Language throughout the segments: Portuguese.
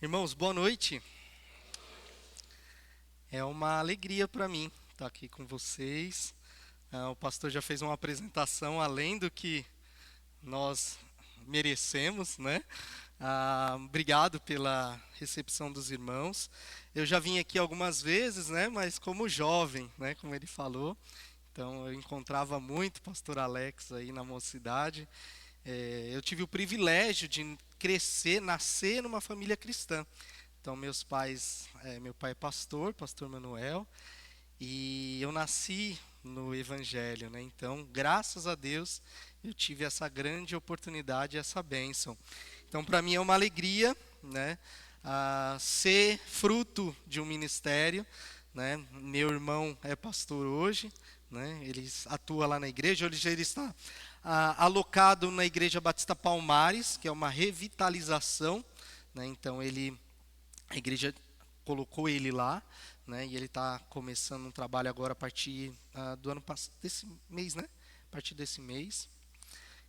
Irmãos, boa noite. É uma alegria para mim estar aqui com vocês. O pastor já fez uma apresentação além do que nós merecemos, né? Obrigado pela recepção dos irmãos. Eu já vim aqui algumas vezes, né? Mas como jovem, né? Como ele falou. Então eu encontrava muito o pastor Alex aí na mocidade. Eu tive o privilégio de crescer, nascer numa família cristã. Então, meu pai é pastor, pastor Manuel, e eu nasci no Evangelho, né? Então, graças a Deus, eu tive essa grande oportunidade, essa bênção. Então, para mim é uma alegria, né? Ser fruto de um ministério, né? Meu irmão é pastor hoje, né? Ele atua lá na igreja, hoje ele está alocado na Igreja Batista Palmares, que é uma revitalização, né? Então, a igreja colocou ele lá, né? E ele está começando um trabalho agora a partir do ano passado, desse mês, né? A partir desse mês.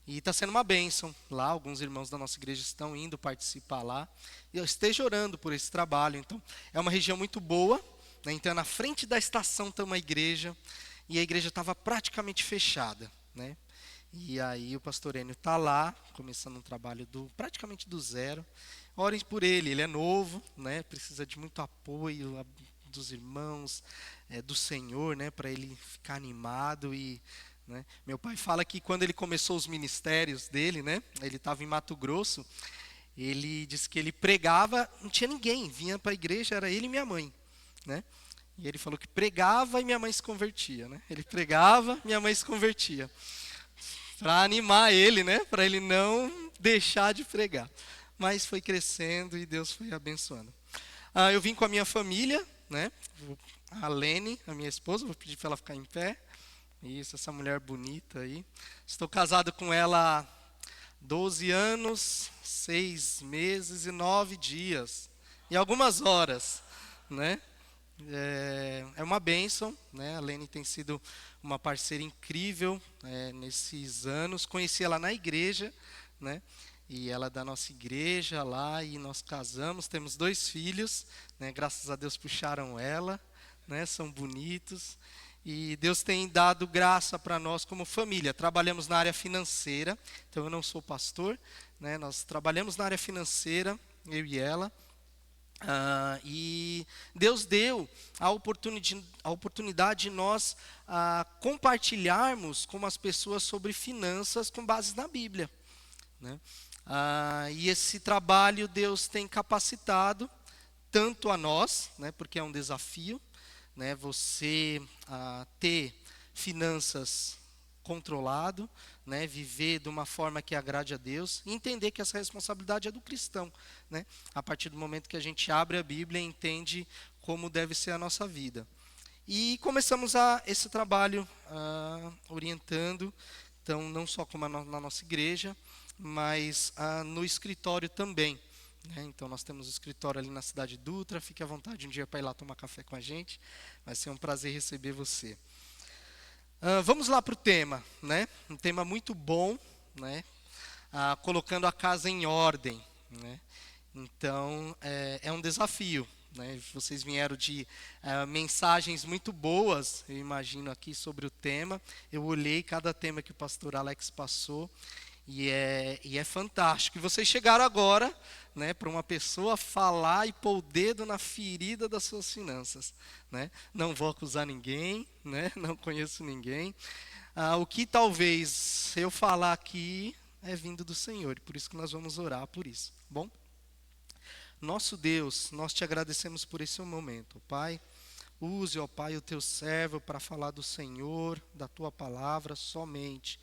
E está sendo uma bênção lá. Alguns irmãos da nossa igreja estão indo participar lá. E eu esteja orando por esse trabalho. Então, é uma região muito boa, né? Então, na frente da estação tem uma igreja. E a igreja estava praticamente fechada, né? E aí o pastor Enio está lá, começando um trabalho praticamente do zero. Orem por ele é novo, né? Precisa de muito apoio dos irmãos, do Senhor, né? Para ele ficar animado né? Meu pai fala que quando ele começou os ministérios dele, né? Ele estava em Mato Grosso, ele disse que ele pregava, não tinha ninguém, vinha para a igreja, era ele e minha mãe, né? E ele falou que pregava e minha mãe se convertia, né? Ele pregava, minha mãe se convertia para animar ele, né? Para ele não deixar de pregar. Mas foi crescendo e Deus foi abençoando. Eu vim com a minha família, né? A Lene, a minha esposa, vou pedir para ela ficar em pé. Isso, essa mulher bonita aí. Estou casado com ela há 12 anos, 6 meses e 9 dias. E algumas horas, né? É uma bênção, né? A Lene tem sido uma parceira incrível nesses anos. Conheci ela na igreja, né? E ela é da nossa igreja lá e nós casamos. Temos 2 filhos, né? Graças a Deus puxaram ela, né? São bonitos. E Deus tem dado graça para nós como família. Trabalhamos na área financeira, então eu não sou pastor, né? Nós trabalhamos na área financeira, eu e ela. E Deus deu a oportunidade de nós compartilharmos com as pessoas sobre finanças com base na Bíblia, né? E esse trabalho Deus tem capacitado tanto a nós, né, porque é um desafio, né, você ter finanças controlado, né, viver de uma forma que agrade a Deus, e entender que essa responsabilidade é do cristão, né, a partir do momento que a gente abre a Bíblia e entende como deve ser a nossa vida. E começamos esse trabalho orientando, então não só como na nossa igreja, mas no escritório também, né? Então nós temos o escritório ali na cidade Dutra, fique à vontade um dia para ir lá tomar café com a gente, vai ser um prazer receber você. Vamos lá para o tema, né? Um tema muito bom, né? Colocando a casa em ordem, né? Então, é um desafio, né? Vocês vieram de mensagens muito boas, eu imagino, aqui sobre o tema. Eu olhei cada tema que o pastor Alex passou e é fantástico. E vocês chegaram agora, né, para uma pessoa falar e pôr o dedo na ferida das suas finanças, né? Não vou acusar ninguém, né? Não conheço ninguém. O que talvez eu falar aqui é vindo do Senhor, e por isso que nós vamos orar por isso, bom? Nosso Deus, nós te agradecemos por esse momento, Pai. Use, ó Pai, o teu servo para falar do Senhor, da tua palavra somente.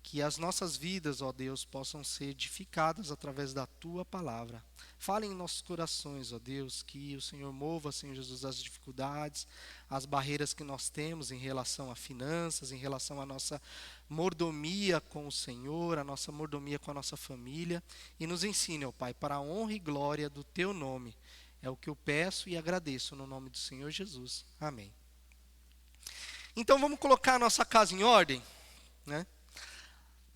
Que as nossas vidas, ó Deus, possam ser edificadas através da tua palavra. Fale em nossos corações, ó Deus, que o Senhor mova, Senhor Jesus, as dificuldades, as barreiras que nós temos em relação a finanças, em relação à nossa mordomia com o Senhor, a nossa mordomia com a nossa família. E nos ensine, ó Pai, para a honra e glória do teu nome. É o que eu peço e agradeço no nome do Senhor Jesus. Amém. Então vamos colocar a nossa casa em ordem, né?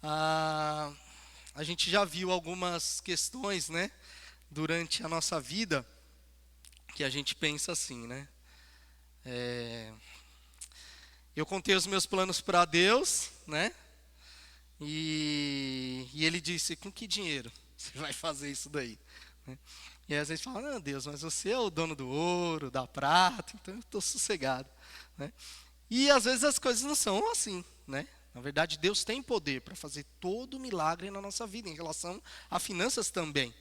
A gente já viu algumas questões, né, durante a nossa vida que a gente pensa assim, né? Eu contei os meus planos para Deus, né? E ele disse, com que dinheiro você vai fazer isso daí? Né? E aí às vezes fala, não, Deus, mas você é o dono do ouro, da prata, então eu estou sossegado. Né? E às vezes as coisas não são assim, né? Na verdade, Deus tem poder para fazer todo milagre na nossa vida, em relação a finanças também.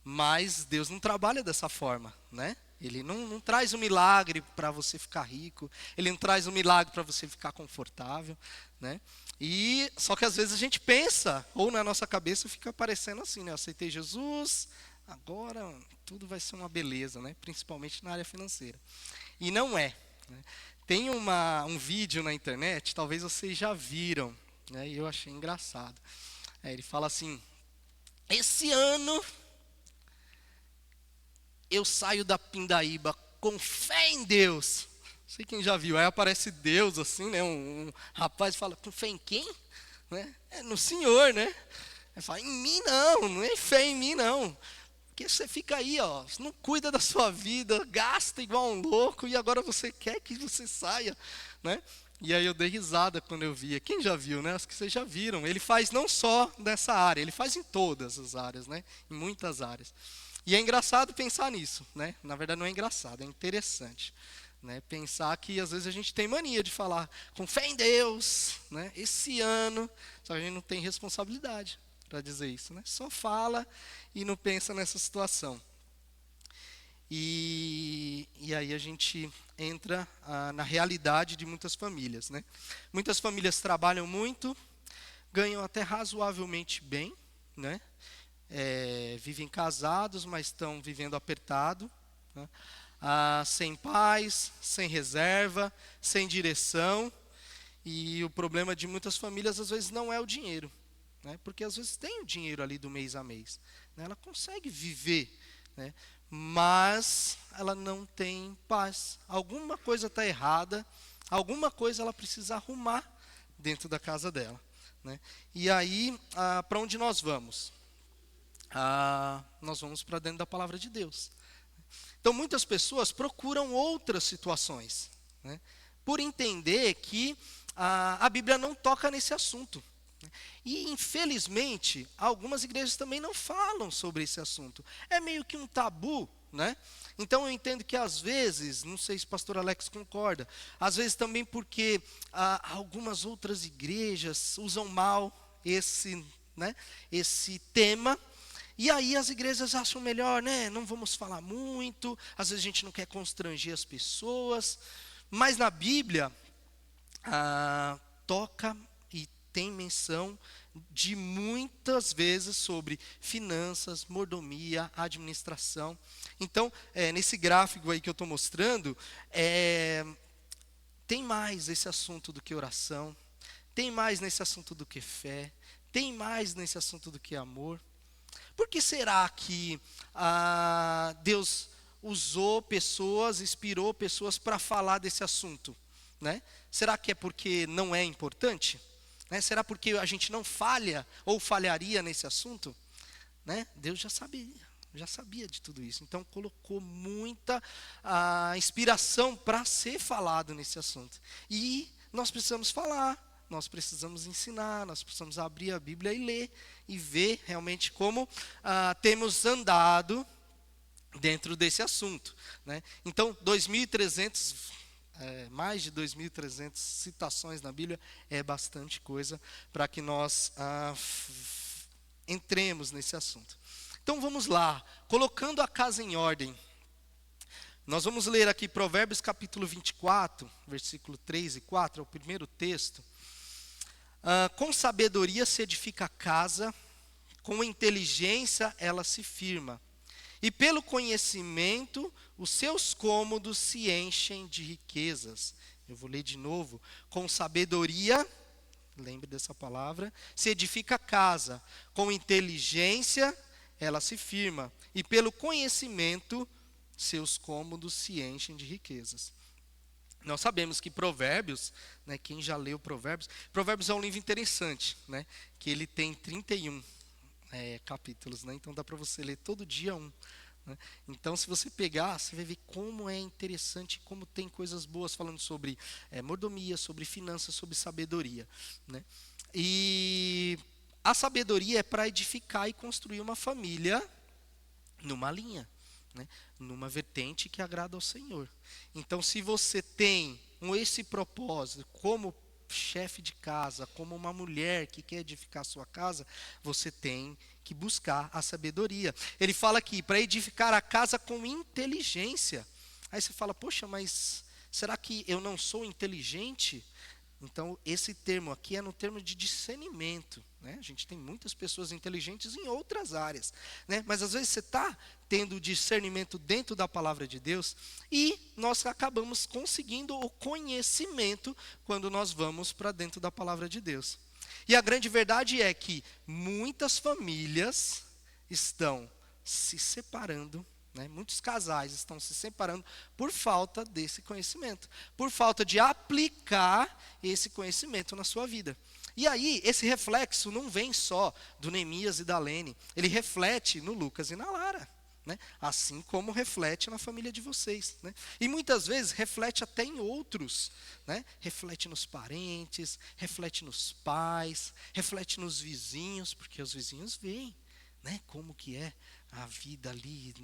Mas Deus não trabalha dessa forma, né? Ele não traz um milagre para você ficar rico, ele não traz um milagre para você ficar confortável, né? E só que às vezes a gente pensa, ou na nossa cabeça fica parecendo assim, né? Eu aceitei Jesus, agora tudo vai ser uma beleza, né? Principalmente na área financeira. E não é, né? Tem um vídeo na internet, talvez vocês já viram, né? E eu achei engraçado. Ele fala assim: esse ano eu saio da pindaíba com fé em Deus. Não sei quem já viu. Aí aparece Deus assim, né? Um rapaz fala, com fé em quem? Né? É no Senhor, né? Ele fala, em mim não é fé em mim não. Porque você fica aí, ó, você não cuida da sua vida, gasta igual um louco e agora você quer que você saia, né? E aí eu dei risada quando eu via. Quem já viu, né? Acho que vocês já viram. Ele faz não só nessa área, ele faz em todas as áreas, né? Em muitas áreas. E é engraçado pensar nisso, né? Na verdade não é engraçado, é interessante, né? Pensar que às vezes a gente tem mania de falar com fé em Deus, né? Esse ano, só que a gente não tem responsabilidade para dizer isso, né? Só fala e não pensa nessa situação. E aí a gente entra na realidade de muitas famílias, né? Muitas famílias trabalham muito, ganham até razoavelmente bem, né? Vivem casados, mas estão vivendo apertado, né? Sem paz, sem reserva, sem direção. E o problema de muitas famílias às vezes não é o dinheiro, né? Porque às vezes tem o dinheiro ali do mês a mês, né? Ela consegue viver, né? Mas ela não tem paz. Alguma coisa está errada, alguma coisa ela precisa arrumar dentro da casa dela, né? E aí, para onde nós vamos? Nós vamos para dentro da palavra de Deus. Então, muitas pessoas procuram outras situações, né, por entender que a Bíblia não toca nesse assunto. Né. E, infelizmente, algumas igrejas também não falam sobre esse assunto. É meio que um tabu, né? Então, eu entendo que, às vezes, não sei se o pastor Alex concorda, às vezes também porque algumas outras igrejas usam mal esse tema. E aí as igrejas acham melhor, né? Não vamos falar muito, às vezes a gente não quer constranger as pessoas. Mas na Bíblia, toca e tem menção de muitas vezes sobre finanças, mordomia, administração. Então, nesse gráfico aí que eu estou mostrando, tem mais esse assunto do que oração, tem mais nesse assunto do que fé, tem mais nesse assunto do que amor. Por que será que Deus usou pessoas, inspirou pessoas para falar desse assunto? Né? Será que é porque não é importante? Né? Será porque a gente não falha ou falharia nesse assunto? Né? Deus já sabia de tudo isso. Então colocou muita inspiração para ser falado nesse assunto. E nós precisamos falar. Nós precisamos ensinar, nós precisamos abrir a Bíblia e ler, e ver realmente como temos andado dentro desse assunto. Né? Então, 2.300, mais de 2.300 citações na Bíblia é bastante coisa para que nós entremos nesse assunto. Então, vamos lá, colocando a casa em ordem. Nós vamos ler aqui Provérbios capítulo 24, versículo 3 e 4, é o primeiro texto. Com sabedoria se edifica a casa, com inteligência ela se firma. E pelo conhecimento, os seus cômodos se enchem de riquezas. Eu vou ler de novo. Com sabedoria, lembre dessa palavra, se edifica a casa. Com inteligência, ela se firma. E pelo conhecimento, seus cômodos se enchem de riquezas. Nós sabemos que Provérbios, né, quem já leu Provérbios é um livro interessante, né, que ele tem 31 capítulos, né? Então dá para você ler todo dia um, né? Então, se você pegar, você vai ver como é interessante, como tem coisas boas falando sobre mordomia, sobre finanças, sobre sabedoria, né? E a sabedoria é para edificar e construir uma família numa linha, né? Numa vertente que agrada ao Senhor. Então, se você tem esse propósito como chefe de casa, como uma mulher que quer edificar a sua casa, você tem que buscar a sabedoria. Ele fala aqui, para edificar a casa com inteligência. Aí você fala, poxa, mas será que eu não sou inteligente? Então, esse termo aqui é no termo de discernimento, né? A gente tem muitas pessoas inteligentes em outras áreas, né? Mas às vezes você está tendo discernimento dentro da palavra de Deus e nós acabamos conseguindo o conhecimento quando nós vamos para dentro da palavra de Deus. E a grande verdade é que muitas famílias estão se separando, né? Muitos casais estão se separando por falta desse conhecimento, por falta de aplicar esse conhecimento na sua vida. E aí, esse reflexo não vem só do Neemias e da Lene, ele reflete no Lucas e na Lara, né? Assim como reflete na família de vocês, né? E muitas vezes reflete até em outros, né? Reflete nos parentes, reflete nos pais, reflete nos vizinhos, porque os vizinhos veem, né, como que é a vida ali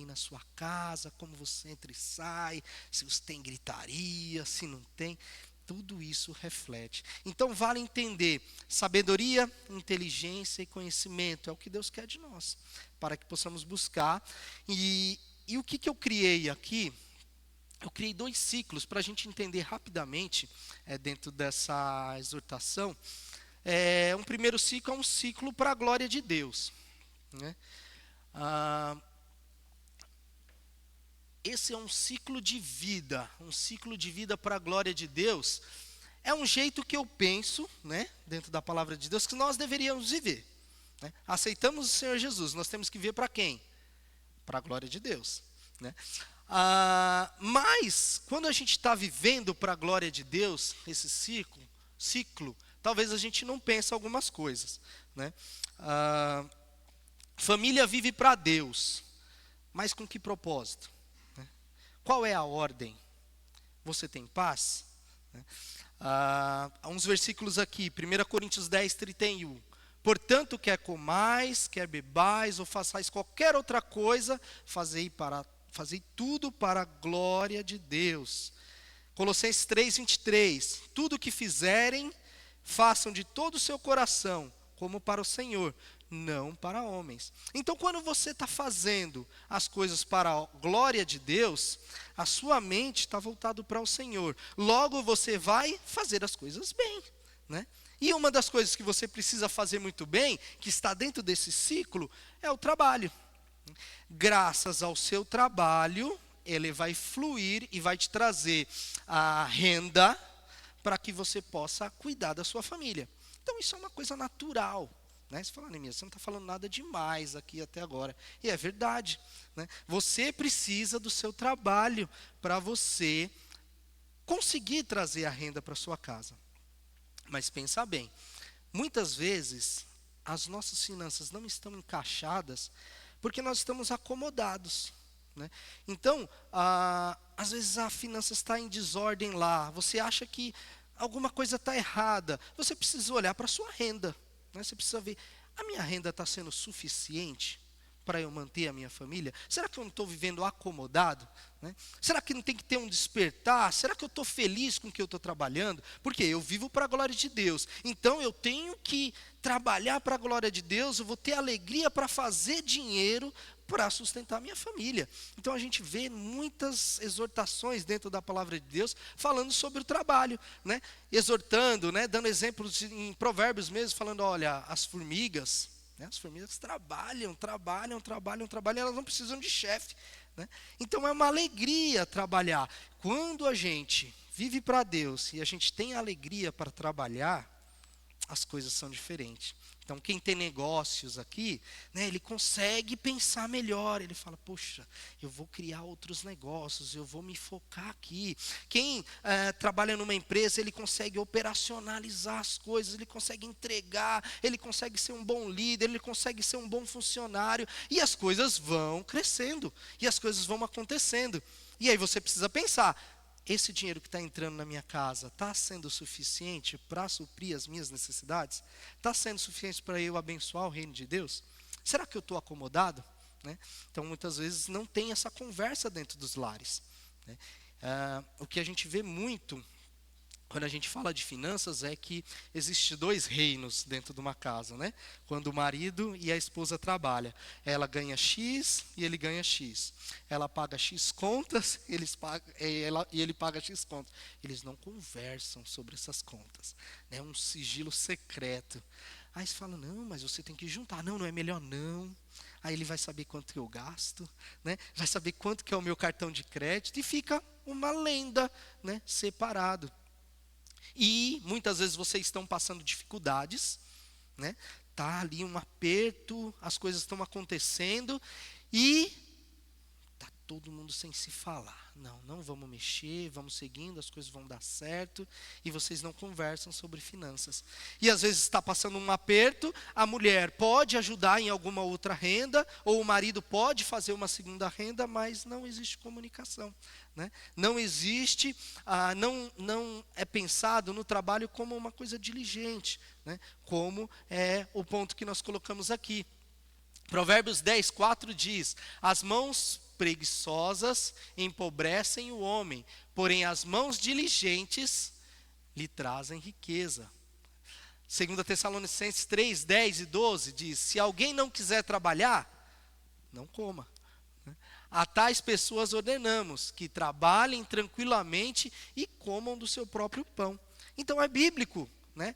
na sua casa, como você entra e sai, se você tem gritaria, se não tem, tudo isso reflete. Então vale entender, sabedoria, inteligência e conhecimento é o que Deus quer de nós, para que possamos buscar. E o que eu criei aqui? Eu criei 2 ciclos para a gente entender rapidamente, dentro dessa exortação. Um primeiro ciclo é um ciclo para a glória de Deus, né? Esse é um ciclo de vida para a glória de Deus. É um jeito que eu penso, né, dentro da palavra de Deus, que nós deveríamos viver, né? Aceitamos o Senhor Jesus, nós temos que viver para quem? Para a glória de Deus, né? Mas, quando a gente está vivendo para a glória de Deus, esse ciclo, talvez a gente não pense algumas coisas, né? Família vive para Deus, mas com que propósito, né? Qual é a ordem? Você tem paz? Né? Há uns versículos aqui, 1 Coríntios 10, 31. Portanto, quer comais, quer bebais, ou façais qualquer outra coisa, fazei tudo para a glória de Deus. Colossenses 3, 23. Tudo o que fizerem, façam de todo o seu coração, como para o Senhor, não para homens. Então, quando você está fazendo as coisas para a glória de Deus, a sua mente está voltada para o Senhor. Logo, você vai fazer as coisas bem, né? E uma das coisas que você precisa fazer muito bem, que está dentro desse ciclo, é o trabalho. Graças ao seu trabalho, ele vai fluir e vai te trazer a renda para que você possa cuidar da sua família. Então, isso é uma coisa natural, né? Você fala, Neemias, você não está falando nada demais aqui até agora. E é verdade, né? Você precisa do seu trabalho para você conseguir trazer a renda para sua casa. Mas pensa bem, muitas vezes as nossas finanças não estão encaixadas porque nós estamos acomodados, né? Então, às vezes a finança está em desordem lá, você acha que alguma coisa está errada, você precisa olhar para a sua renda, né? Você precisa ver, a minha renda está sendo suficiente para eu manter a minha família? Será que eu não estou vivendo acomodado, né? Será que não tem que ter um despertar? Será que eu estou feliz com o que eu estou trabalhando? Porque eu vivo para a glória de Deus, então eu tenho que trabalhar para a glória de Deus, eu vou ter alegria para fazer dinheiro para sustentar a minha família. Então a gente vê muitas exortações dentro da palavra de Deus falando sobre o trabalho, né? Exortando, né? Dando exemplos em Provérbios mesmo, falando, olha, as formigas, né? As formigas trabalham, elas não precisam de chefe, né? Então é uma alegria trabalhar. Quando a gente vive para Deus e a gente tem alegria para trabalhar, as coisas são diferentes. Então, quem tem negócios aqui, né, ele consegue pensar melhor. Ele fala, poxa, eu vou criar outros negócios, eu vou me focar aqui. Quem trabalha numa empresa, ele consegue operacionalizar as coisas, ele consegue entregar, ele consegue ser um bom líder, ele consegue ser um bom funcionário. E as coisas vão crescendo, e as coisas vão acontecendo. E aí você precisa pensar, esse dinheiro que está entrando na minha casa está sendo suficiente para suprir as minhas necessidades? Está sendo suficiente para eu abençoar o reino de Deus? Será que eu estou acomodado? Né? Então, muitas vezes, não tem essa conversa dentro dos lares. Né? O que a gente vê muito, quando a gente fala de finanças, é que existem dois reinos dentro de uma casa, né? Quando o marido e a esposa trabalham, ela ganha X e ele ganha X. Ela paga X contas, e ele paga X contas. Eles não conversam sobre essas contas. É um sigilo secreto. Aí você fala, não, mas você tem que juntar. Não, não é melhor não. Aí ele vai saber quanto que eu gasto, né? Vai saber quanto que é o meu cartão de crédito, e fica uma lenda, né? Separado. E muitas vezes vocês estão passando dificuldades, né? Tá ali um aperto, as coisas estão acontecendo e tá todo mundo sem se falar. Não vamos mexer, vamos seguindo, as coisas vão dar certo, e vocês não conversam sobre finanças. E às vezes está passando um aperto, a mulher pode ajudar em alguma outra renda, ou o marido pode fazer uma segunda renda, mas não existe comunicação. Né? Não existe, não é pensado no trabalho como uma coisa diligente, né? Como é o ponto que nós colocamos aqui. Provérbios 10:4 diz, as mãos preguiçosas empobrecem o homem, porém as mãos diligentes lhe trazem riqueza. 2 Tessalonicenses 3:10 e 12 diz, se alguém não quiser trabalhar, não coma. A tais pessoas ordenamos que trabalhem tranquilamente e comam do seu próprio pão. Então é bíblico, né?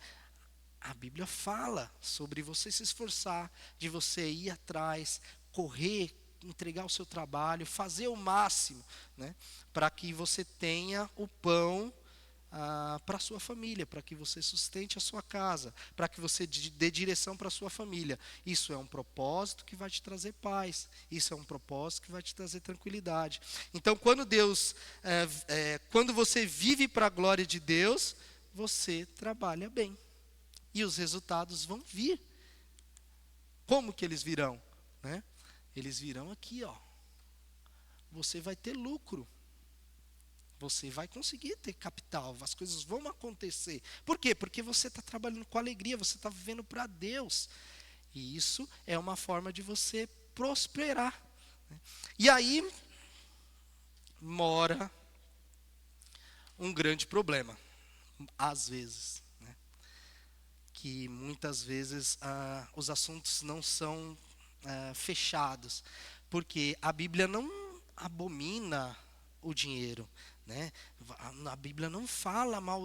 A Bíblia fala sobre você se esforçar, de você ir atrás, correr, entregar o seu trabalho, fazer o máximo, né? Para que você tenha o pão para a sua família, para que você sustente a sua casa, para que você dê direção para a sua família. Isso é um propósito que vai te trazer paz, isso é um propósito que vai te trazer tranquilidade. Então, quando você vive para a glória de Deus, você trabalha bem, e os resultados vão vir. Como que eles virão? Né? Eles virão aqui, ó. Você vai ter lucro. Você vai conseguir ter capital, as coisas vão acontecer. Por quê? Porque você está trabalhando com alegria, você está vivendo para Deus. E isso é uma forma de você prosperar. Né? E aí mora um grande problema, às vezes. Né? Que muitas vezes os assuntos não são fechados. Porque a Bíblia não abomina o dinheiro. Né? A Bíblia não fala mal,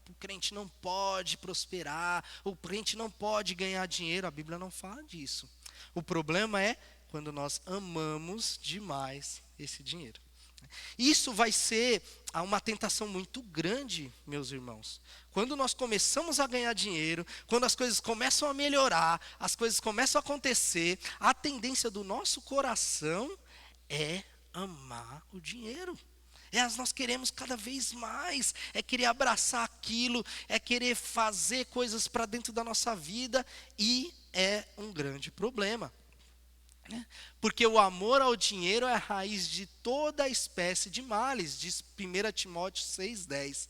o crente não pode prosperar, o crente não pode ganhar dinheiro. A Bíblia não fala disso. O problema é quando nós amamos demais esse dinheiro. Isso vai ser uma tentação muito grande, meus irmãos. Quando nós começamos a ganhar dinheiro, quando as coisas começam a melhorar, as coisas começam a acontecer, a tendência do nosso coração é amar o dinheiro. Nós queremos cada vez mais, é querer abraçar aquilo, é querer fazer coisas para dentro da nossa vida, e é um grande problema. Né? Porque o amor ao dinheiro é a raiz de toda espécie de males, diz 1 Timóteo 6:10.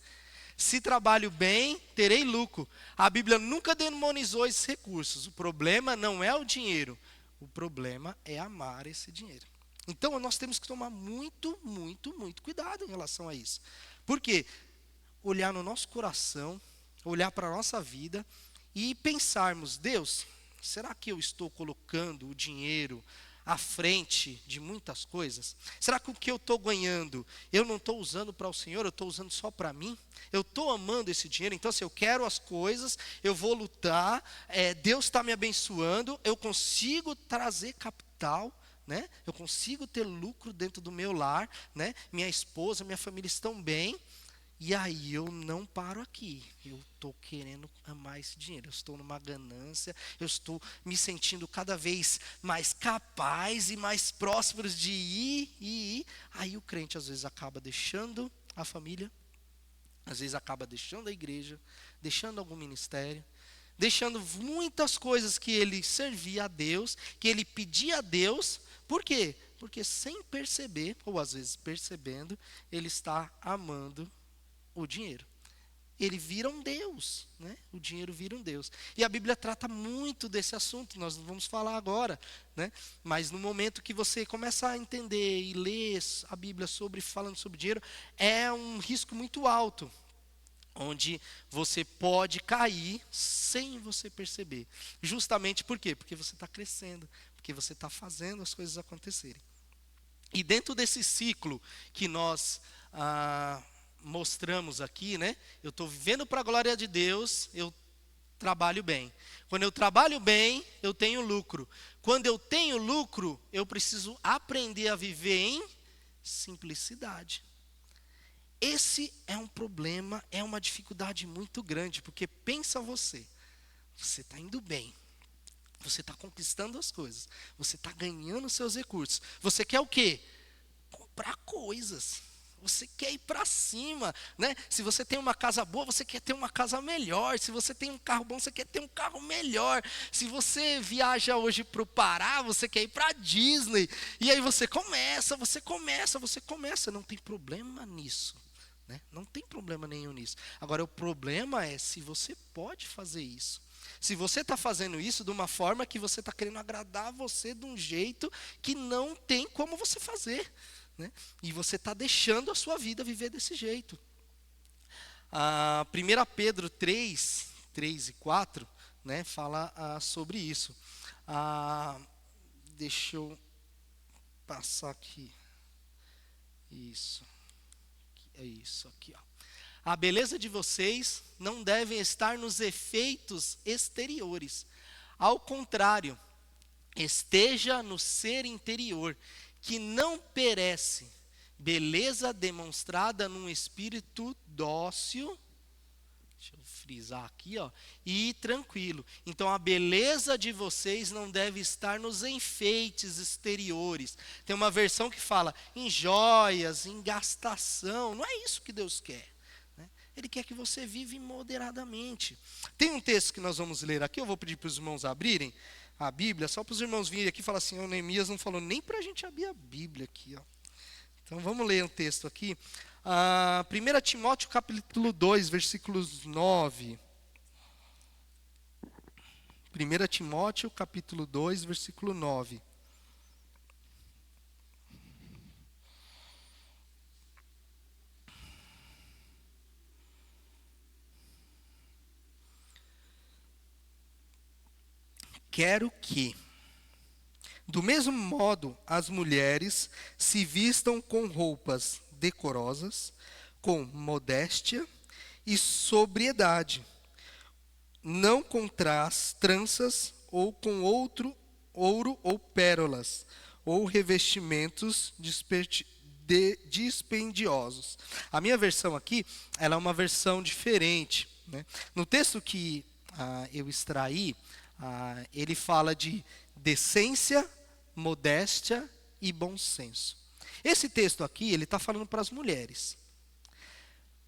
Se trabalho bem, terei lucro. A Bíblia nunca demonizou esses recursos. O problema não é o dinheiro, o problema é amar esse dinheiro. Então, nós temos que tomar muito, muito, muito cuidado em relação a isso. Por quê? Olhar no nosso coração, olhar para a nossa vida e pensarmos, Deus, será que eu estou colocando o dinheiro à frente de muitas coisas? Será que o que eu estou ganhando, eu não estou usando para o Senhor, eu estou usando só para mim? Eu estou amando esse dinheiro, então se eu quero as coisas, eu vou lutar, Deus está me abençoando, eu consigo trazer capital, né? Eu consigo ter lucro dentro do meu lar, né? Minha esposa, minha família estão bem, E aí eu não paro aqui. Eu estou querendo amar esse dinheiro. Eu estou numa ganância. Eu estou me sentindo cada vez mais capaz e mais próspero de ir e ir. Aí o crente às vezes acaba deixando a família, às vezes acaba deixando a igreja, deixando algum ministério, deixando muitas coisas que ele servia a Deus, que ele pedia a Deus. Por quê? Porque sem perceber, ou às vezes percebendo, ele está amando o dinheiro. Ele vira um Deus, né? O dinheiro vira um Deus. E a Bíblia trata muito desse assunto, nós não vamos falar agora, né? Mas no momento que você começa a entender e ler a Bíblia falando sobre dinheiro, é um risco muito alto, onde você pode cair sem você perceber. Justamente por quê? Porque você está crescendo, porque você está fazendo as coisas acontecerem. E dentro desse ciclo que nós mostramos aqui, né? Eu estou vivendo para a glória de Deus, eu trabalho bem. Quando eu trabalho bem, eu tenho lucro. Quando eu tenho lucro, eu preciso aprender a viver em simplicidade. Esse é um problema, é uma dificuldade muito grande, porque pensa você está indo bem, você está conquistando as coisas, você está ganhando seus recursos, você quer o quê? Comprar coisas, você quer ir para cima, né? Se você tem uma casa boa, você quer ter uma casa melhor. Se você tem um carro bom, você quer ter um carro melhor. Se você viaja hoje para o Pará, você quer ir para a Disney. E aí você começa, não tem problema nisso, né? Não tem problema nenhum nisso. Agora o problema é se você pode fazer isso. Se você está fazendo isso de uma forma que você está querendo agradar você de um jeito que não tem como você fazer, né? E você está deixando a sua vida viver desse jeito. 1 Pedro 3 e 4, né, fala sobre isso. Deixa eu passar aqui. Isso. É isso aqui, ó. A beleza de vocês não deve estar nos efeitos exteriores. Ao contrário, esteja no ser interior, que não perece, beleza demonstrada num espírito dócil, deixa eu frisar aqui, ó, e tranquilo. Então a beleza de vocês não deve estar nos enfeites exteriores. Tem uma versão que fala em joias, em gastação. Não é isso que Deus quer, né? Ele quer que você viva moderadamente. Tem um texto que nós vamos ler aqui, eu vou pedir para os irmãos abrirem a Bíblia, só para os irmãos virem aqui e falar assim, o Neemias não falou nem para a gente abrir a Bíblia aqui, ó. Então vamos ler um texto aqui. 1 Timóteo capítulo 2, versículos 9. 1 Timóteo capítulo 2, versículo 9. Quero que, do mesmo modo, as mulheres se vistam com roupas decorosas, com modéstia e sobriedade, não com tranças ou com ouro ou pérolas, ou revestimentos dispendiosos. A minha versão aqui, ela é uma versão diferente, né? No texto que eu extraí, ele fala de decência, modéstia e bom senso. Esse texto aqui, ele está falando para as mulheres.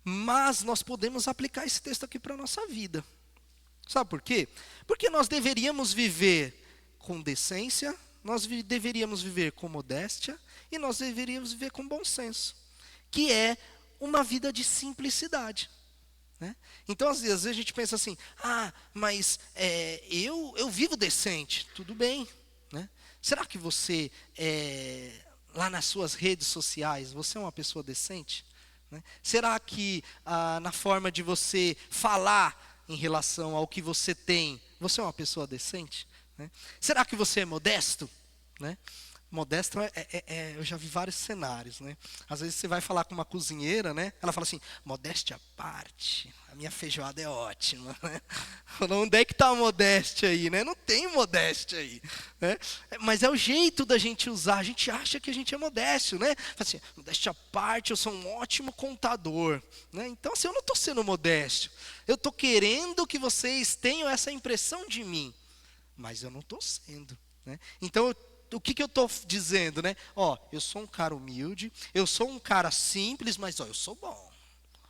Mas nós podemos aplicar esse texto aqui para a nossa vida. Sabe por quê? Porque nós deveríamos viver com decência, nós deveríamos viver com modéstia e nós deveríamos viver com bom senso, que é uma vida de simplicidade, né? Então, às vezes a gente pensa assim, mas eu vivo decente, tudo bem, né? Será que você, lá nas suas redes sociais, você é uma pessoa decente, né? Será que na forma de você falar em relação ao que você tem, você é uma pessoa decente, né? Será que você é modesto, né? Modesto eu já vi vários cenários, né? Às vezes você vai falar com uma cozinheira, né? Ela fala assim, modéstia à parte, a minha feijoada é ótima, né? Fala, onde é que está a modéstia aí, né? Não tem modéstia aí, né? Mas é o jeito da gente usar, a gente acha que a gente é modesto, né? Fala assim, modéstia à parte, eu sou um ótimo contador, né? Então, assim, eu não estou sendo modesto, eu estou querendo que vocês tenham essa impressão de mim, mas eu não estou sendo, né? Então, o que eu estou dizendo, né? Ó, eu sou um cara humilde, eu sou um cara simples, mas ó, eu sou bom.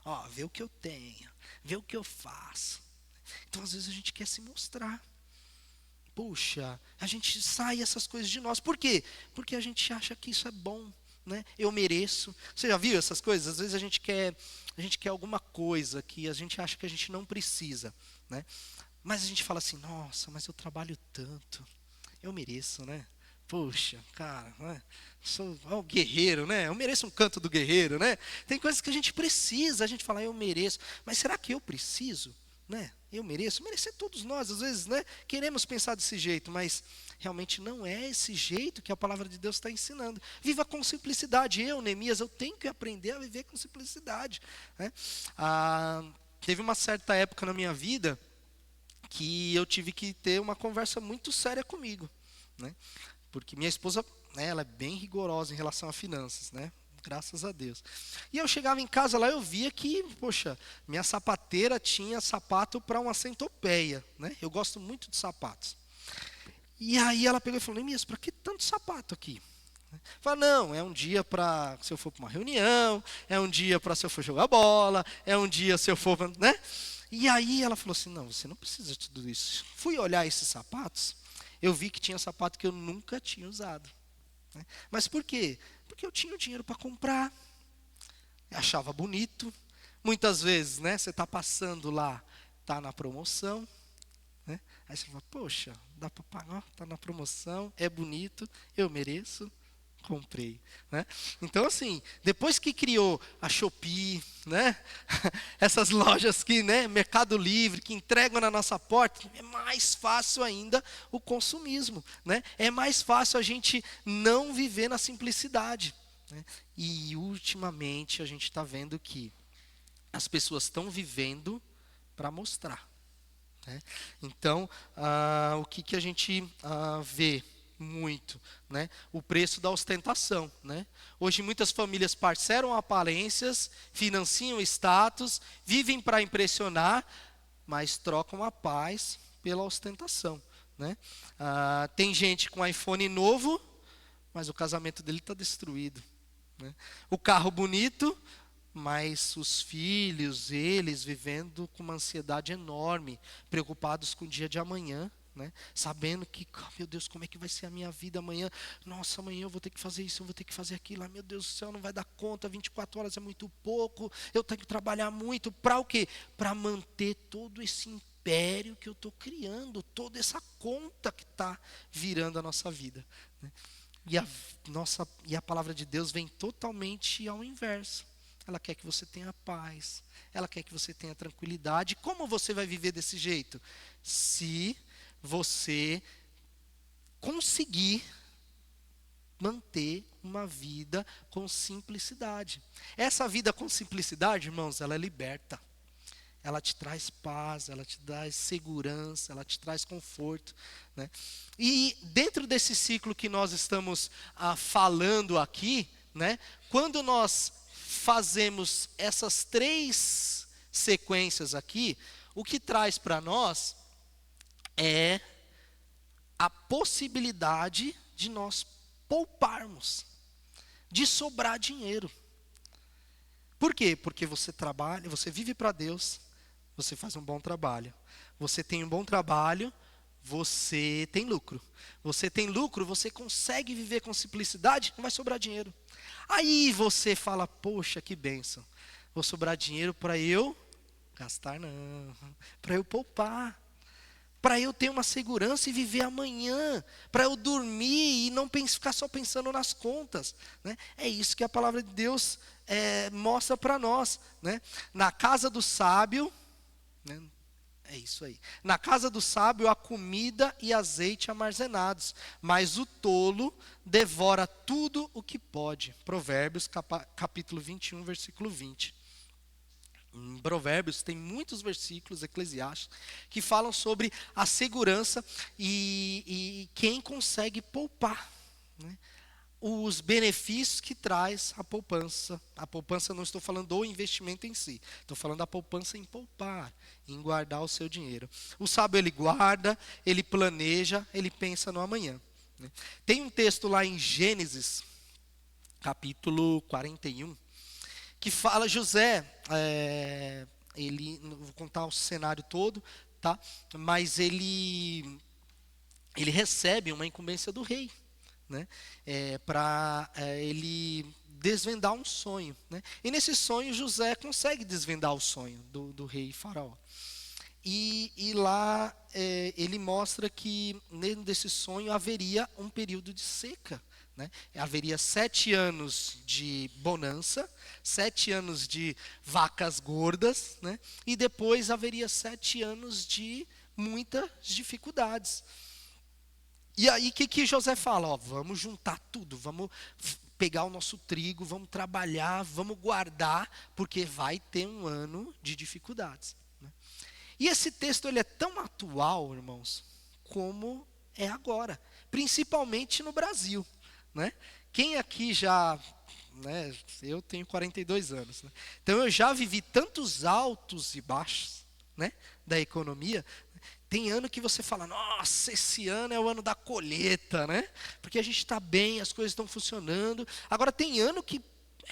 Ó, vê o que eu tenho, vê o que eu faço. Então, às vezes a gente quer se mostrar. Puxa, a gente sai essas coisas de nós. Por quê? Porque a gente acha que isso é bom, né? Eu mereço. Você já viu essas coisas? Às vezes a gente quer alguma coisa que a gente acha que a gente não precisa, né? Mas a gente fala assim, nossa, mas eu trabalho tanto, eu mereço, né? Poxa, cara, né? Sou o guerreiro, né? Eu mereço um canto do guerreiro, né? Tem coisas que a gente precisa, a gente fala, eu mereço. Mas será que eu preciso? Né? Eu mereço? Merecer todos nós, às vezes, né? Queremos pensar desse jeito, mas realmente não é esse jeito que a palavra de Deus está ensinando. Viva com simplicidade. Eu, Neemias, eu tenho que aprender a viver com simplicidade, né? Teve uma certa época na minha vida que eu tive que ter uma conversa muito séria comigo, né? Porque minha esposa, né, ela é bem rigorosa em relação a finanças, né? Graças a Deus. E eu chegava em casa lá, eu via que, poxa, minha sapateira tinha sapato para uma centopeia, né? Eu gosto muito de sapatos. E aí ela pegou e falou, Neemias, para que tanto sapato aqui? Fala, não, é um dia para se eu for para uma reunião, é um dia para se eu for jogar bola, é um dia se eu for, né? E aí ela falou assim, não, você não precisa de tudo isso. Fui olhar esses sapatos, eu vi que tinha sapato que eu nunca tinha usado, né? Mas por quê? Porque eu tinha o dinheiro para comprar, achava bonito. Muitas vezes, né, você está passando lá, está na promoção, né? Aí você fala, poxa, dá para pagar, está na promoção, é bonito, eu mereço, comprei, né? Então, assim, depois que criou a Shopee, né? Essas lojas que, né? Mercado Livre, que entregam na nossa porta, é mais fácil ainda o consumismo, né? É mais fácil a gente não viver na simplicidade, né? E, ultimamente, a gente está vendo que as pessoas estão vivendo para mostrar, né? Então, o que a gente vê muito, né? O preço da ostentação, né? Hoje muitas famílias parcelam aparências, financiam status, vivem para impressionar, mas trocam a paz pela ostentação, né? Tem gente com iPhone novo, mas o casamento dele está destruído, né? O carro bonito, mas os filhos, eles vivendo com uma ansiedade enorme, preocupados com o dia de amanhã, né? Sabendo que, meu Deus, como é que vai ser a minha vida amanhã? Nossa, amanhã eu vou ter que fazer isso, eu vou ter que fazer aquilo. Meu Deus do céu, não vai dar conta, 24 horas é muito pouco, eu tenho que trabalhar muito. Para o quê? Para manter todo esse império que eu estou criando, toda essa conta que está virando a nossa vida, né? E a palavra de Deus vem totalmente ao inverso. Ela quer que você tenha paz, ela quer que você tenha tranquilidade. Como você vai viver desse jeito? Se você conseguir manter uma vida com simplicidade. Essa vida com simplicidade, irmãos, ela é liberta. Ela te traz paz, ela te dá segurança, ela te traz conforto, né? E dentro desse ciclo que nós estamos falando aqui, né? Quando nós fazemos essas 3 sequências aqui, o que traz para nós é a possibilidade de nós pouparmos, de sobrar dinheiro. Por quê? Porque você trabalha, você vive para Deus, você faz um bom trabalho. Você tem um bom trabalho, você tem lucro. Você tem lucro, você consegue viver com simplicidade, não vai sobrar dinheiro. Aí você fala, poxa, que bênção. Vou sobrar dinheiro para eu gastar, não. Para eu poupar. Para eu ter uma segurança e viver amanhã. Para eu dormir e não ficar só pensando nas contas, né? É isso que a palavra de Deus mostra para nós, né? Na casa do sábio, né? É isso aí. Na casa do sábio há comida e azeite armazenados, mas o tolo devora tudo o que pode. Provérbios capítulo 21, versículo 20. Em Provérbios tem muitos versículos eclesiásticos que falam sobre a segurança e quem consegue poupar, né? Os benefícios que traz a poupança. A poupança, não estou falando do investimento em si, estou falando da poupança em poupar, em guardar o seu dinheiro. O sábio, ele guarda, ele planeja, ele pensa no amanhã, né? Tem um texto lá em Gênesis, capítulo 41, que fala José, não vou contar o cenário todo, tá? Mas ele recebe uma incumbência do rei, né? Para ele desvendar um sonho, né? E nesse sonho José consegue desvendar o sonho do rei Faraó. E lá ele mostra que dentro desse sonho haveria um período de seca, né? Haveria 7 anos de bonança, 7 anos de vacas gordas, né? E depois haveria 7 anos de muitas dificuldades. E aí o que José fala? Ó, vamos juntar tudo, vamos pegar o nosso trigo, vamos trabalhar, vamos guardar, porque vai ter um ano de dificuldades, né? E esse texto ele é tão atual, irmãos, como é agora, principalmente no Brasil, né? Quem aqui já, né, eu tenho 42 anos, né? Então eu já vivi tantos altos e baixos, né, da economia. Tem ano que você fala, nossa, esse ano é o ano da colheita, né? Porque a gente está bem, as coisas estão funcionando. Agora tem ano que